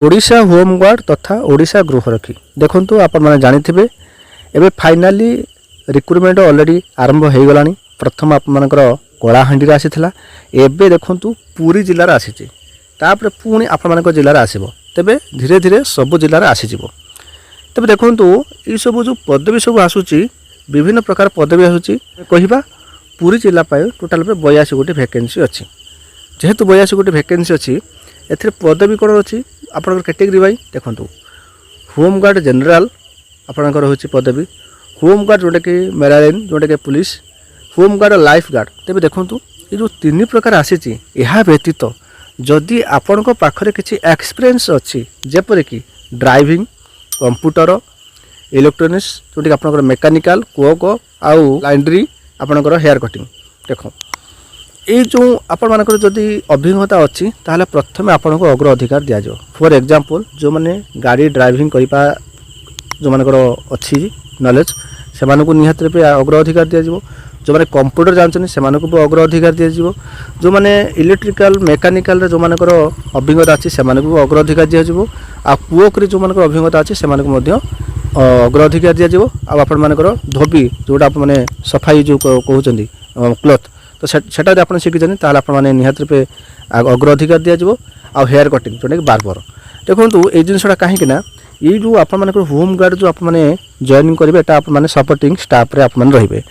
Odisha home guard तथा ओडिशा गृहरक्षी देखंतु आपण माने जानिथिबे एबे फाइनाली रिक्रुटमेंट ऑलरेडी आरंभ हो गला। प्रथम आप मानकर कलाहांडी आसीथिला एबे देखंतु पुरी जिल्ला आसीछि तापर पुणी आपण मानक जिल्ला आसीबो तेबे धीरे धीरे सब जिल्ला आसीजिवो। तेबे देखंतु ई सब जो पदवी सब आसुछि विभिन्न प्रकार पदवी आसुछि कहिबा पुरी जिल्ला पाए टोटाल पे 82 गोटी वैकेंसी अछि। जेहेतु 82 गोटी वैकेंसी अछि एथिरे पदवी कोन अछि आपनकर कैटेगरी वाई देखंतु होमगार्ड जनरल आपनकर होछि पदवी होमगार्ड जोटा कि मेराइन जोटा कि पुलिस होमगार्ड लाइफ गार्ड। तेबे देखंतु ये जो तीन प्रकार आसीछि एहा व्यतीत जदि आपनक पाखरे किछि एक्सपीरियंस अछि जेपर कि ड्राइविंग कंप्यूटर इलेक्ट्रोनिक्स जोटा कि आपनकर मेकानिकल कोक आउ लाइंड्री आपनकर हेयर कटिंग देखो ये जो आपण मानकर जदि अभिज्ञता अच्छी ताहले प्रथमे आपन को अग्र अधिकार दिया जाओ। फॉर एग्जांपल जो माने गाड़ी ड्राइविंग करिपा जो मानकर अच्छी नॉलेज से मानको निहात रूपे अग्र अधिकार दिया जाओ। जो माने कंप्यूटर जानछन से मानको भी अग्र अधिकार दिया जाओ। जो माने इलेक्ट्रिकल मेकानिकल रे जो मानकर अभिज्ञता अच्छी से मानको भी अग्र अधिकार दिया जाओ। आ कुओक रे जो मानकर अभिज्ञता अच्छी से मानको मध्य अग्र अधिकार दिया जाओ। आ आपण मानकर धोबी जोटा आप माने सफाई जो कहउचंदी क्लॉथ तो सेटा आप शिखिछन ताहले आप माने निहात रूपे अग्र अधिकार दिया जाओ। आ हेयर कटिंग जोटा कि बार्बर देखो ये जिनसा कहीं ये जो आप होमगार्ड जो आप जॉइनिंग करेंगे एटा आप सपोर्टिंग स्टाफ रे आप रहिबे।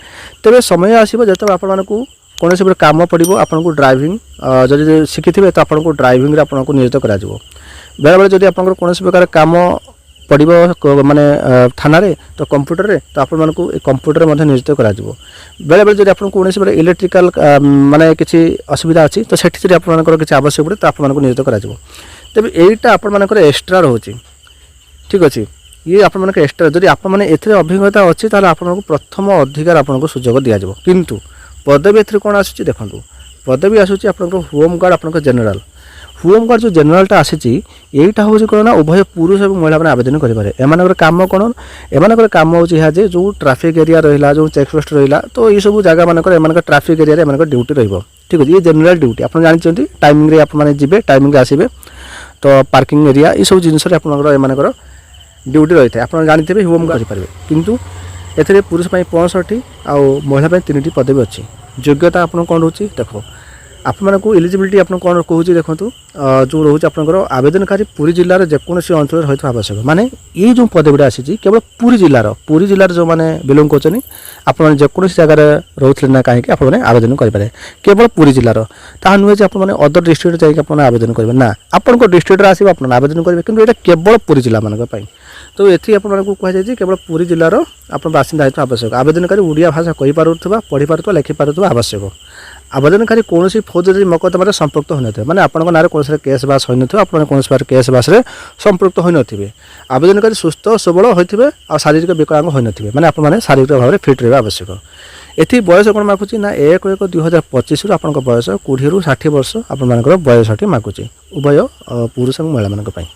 तेरे समय आसीबो जते आप कौन से काम पड़ो आपको ड्राइविंग जब शिखिथे तो आपको ड्राइविंग रे आपको नियोजित करा जिवो। बेले बेले जदि आपन कौन प्रकार काम पड़ो माने थाना रे तो कंप्यूटर रे तो आपण मानकु कंप्यूटर रे नियोजित करा जिवो। बेले बेले जदि आपन कोनोसी बेले इलेक्ट्रिकल माने किछि असुविधा अछि तो सेठी जदि आपण मानकर किछि आवश्यक पड़े तो आपण मानकु नियोजित करा जिवो। तबे एटा आपण मानकर एक्स्ट्रा रहउछि ठीक अछि। ये आपण मानकर एक्स्ट्रा जदि आपण माने एथिरे अभिज्ञता अछि ताले आपण मानकु प्रथम अधिकार आपण को सुযোগ दिया जिवो। किंतु पदवी एथिरे कोन आसुछि देखंतु पदवी आसुछि आपण होमगार्ड आपण जनरल होमगार्ड जो जनरलटा आसी यहीटा हूँ कौन उभय पुरुष और महिला मैंने आवेदन करें। एम कम कौन एम कम हूँ जे जो ट्राफिक एरिया रहा जो चेकपोस्ट रहा तो ये सब जगह मानक एम ट्राफिक एरिया एम ड्यूटी रही ठीक अच्छे। ये जनरल ड्यूटी आप जानते टाइमिंग रे आप जी टाइमिंग आसबे तो पार्किंग एरिया ये सब जिनस एमकर ड्यूटी रही है आप जानते होमगार्ड करेंगे। किंतु एथिरे पुरुष 65 आउ महिला 3टी पदवी अच्छी। योग्यता आप कौन रोचे देखो आपको एलिजिबिलिटी आप कौन कहूँ देखो जो रोचे आपंकर आवेदनकारी पुरी जिलार जेकोसी अंचल होता आवश्यक माने ये जो पदवीटा आसी केवल पुरी जिलार जो मैंने बिलोंग कर आप जेकोसी जगार रोचे ना कहीं आप आवेदन करेंगे केवल पुरी जिलार ता नुहे आप अदर डिस्ट्रिक्ट जाकि आवेदन करेंगे ना आपण डिस्ट्रिक्ट आसो आप आवेदन करेंगे किंतु ये केवल पुरी जिला मानी। तो ये आपको कहुई केवल पुरी जिलार आप बासिंदा होता आवश्यक आवेदनकारी ओडिया भाषा कहीपा पढ़ी पार लिखिपार आवश्यक आवेदनकारी कौन फौजदारी मकदमा संपृक्त होना माने आपन ना कौन केस बास होना आप कौन केस बास संपृक्त होना आवेदनकारी सुस्थ सबल होते आ शारीरिक विकलांग होना माने आप शारीरिक भाव में फिट रहा आवश्यक। ये बयस कौन मागुची ना 1/1/2025 आप बयस 20 ରୁ 60 वर्ष आपर बयस मागुची उभय पुरुष और महिला मानी।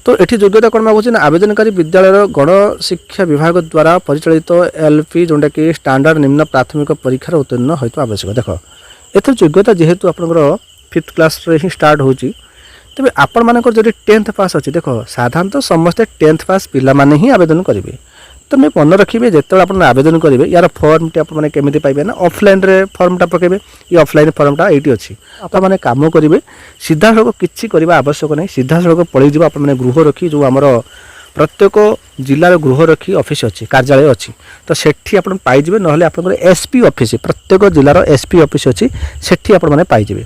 तो ये योग्यता कौन मागुची ना आवेदनकारी विद्यालय गण शिक्षा विभाग द्वारा परिचालित LP जोटा कि स्टैंडर्ड निम्न प्राथमिक परीक्षार उत्तीर्ण होता आवश्यक। देख एथर योग्यता जेहेतु आपंकर 5th क्लास ही स्टार्ट होची तेज आपण मानकर जब 10th पास अच्छी देख साधारणतः समस्ते 10th पास पिला माने ही आवेदन करेंगे। तो मैं मन रखिए जिते आप आवेदन करेंगे यार फर्म टी आपमि पाइबे ना ऑफलाइन रे फर्मटा पकेबे ये ऑफलाइन फर्मटा ये अच्छी आपने कम करेंगे सीधा सड़क किसी करवा आवश्यक नहीं सीधा सड़क पलि आप गृह रखी जो आमर प्रत्येक जिलार गृह रखी ऑफिस अच्छी कार्यालय अच्छी तो सेठी आप पाइबे ना आप SP ऑफिस प्रत्येक जिलार SP ऑफिस अच्छी सेठी आपने पाइबे।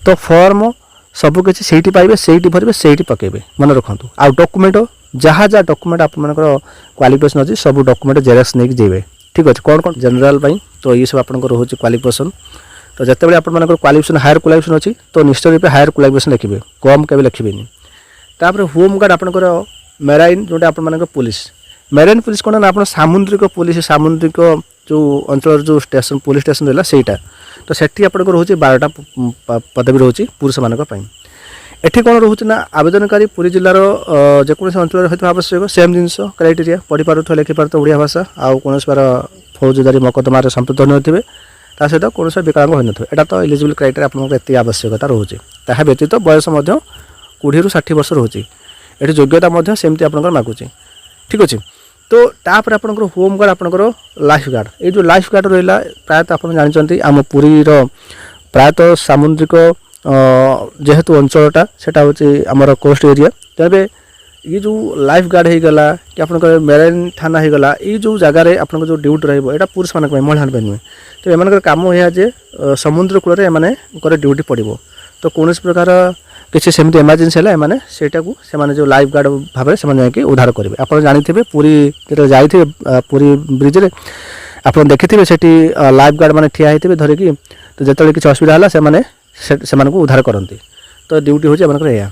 तो फर्म सबकि से पाइबे से भरवे से पकेबे मन रखु आ डॉक्यूमेंट जहाँ जहाँ डॉक्यूमेंट आपंकर क्वालिफिकेशन अच्छी सब डॉक्यूमेंट जेरक्स नहीं जेबे ठीक अच्छे। कौन कौन जनरल तो ये सब आपंकर रोचे क्वालिफिकेशन तो जिते आपर क्वालिफिकेशन हायर क्वालिफिकेशन अच्छी तो निश्चित रूप हायर क्वालिफिकेशन लिखे कम के लिखे। तापर होमगार्ड आपंकर मेराइन जोटा आप पुलिस मेराइन पुलिस कौन ना आप सामुद्रिक पुलिस सामुद्रिक जो अंचल जो स्टेशन पुलिस स्टेशन रहा सहीटा तो सेठी आपंकर रोचे 12टा पदवी रोचे पुरुष मानी। एठी कौन रोचे ना आवेदनकारी पुरी जिलार जेकोसी अंचल होता आवश्यक सेम जिनस क्राइटेरिया पढ़ी पार लिखिपार ओडिया भाषा आउ कौन बार फौजदारी मकदमा संपृक्त होते सहित कौन विकलांग होना यहाँ तो एलिजिबल क्राइटेरिया आपको ये आवश्यकता रोचे। ता व्यतीत बयस 20 ରୁ 60 वर्ष रोचे। ଏଠି ଯୋଗ୍ୟତା ମଧ୍ୟ ସେମିତି ଆପଣଙ୍କର ମାଗୁଛି। ଠିକ୍ ଅଛି। ତ ତାପରେ ଆପଣଙ୍କର ହୋମ୍ ଗାର୍ଡ଼, ଆପଣଙ୍କର ଲାଇଫ୍ ଗାର୍ଡ଼। ଏଇ ଯେଉଁ ଲାଇଫ୍ ଗାର୍ଡ଼ ରହିଲା, ପ୍ରାୟତଃ ଆପଣ ଜାଣିଛନ୍ତି ଆମ ପୁରୀର ପ୍ରାୟତଃ ସାମୁଦ୍ରିକ ଯେହେତୁ ଅଞ୍ଚଳଟା ସେଟା ହେଉଛି ଆମର କୋଷ୍ଟ ଏରିଆ, ତେବେ ये जो लाइफ गार्ड होगा कि आप मेराइन थाना होगा, ये जो जगार आप जो ड्यूटी रहा पुरुष मान महिला नुहे। तो एम कम यह जे समुद्र कूल एम ड्यूटी पड़ो। तो कौन प्रकार किसी सेमती इमरजेंसी है से जो लाइफ गार्ड भाव से जाकि उद्धार करेंगे। आप जानते पुरी जो जाइए पुरी ब्रिज में आप देखिथे से लाइफ गार्ड मैंने ठिया होते धरिकी, तो जो किसी असुविधा है से उद्धार करती। तो ड्यूटी हूँ एम।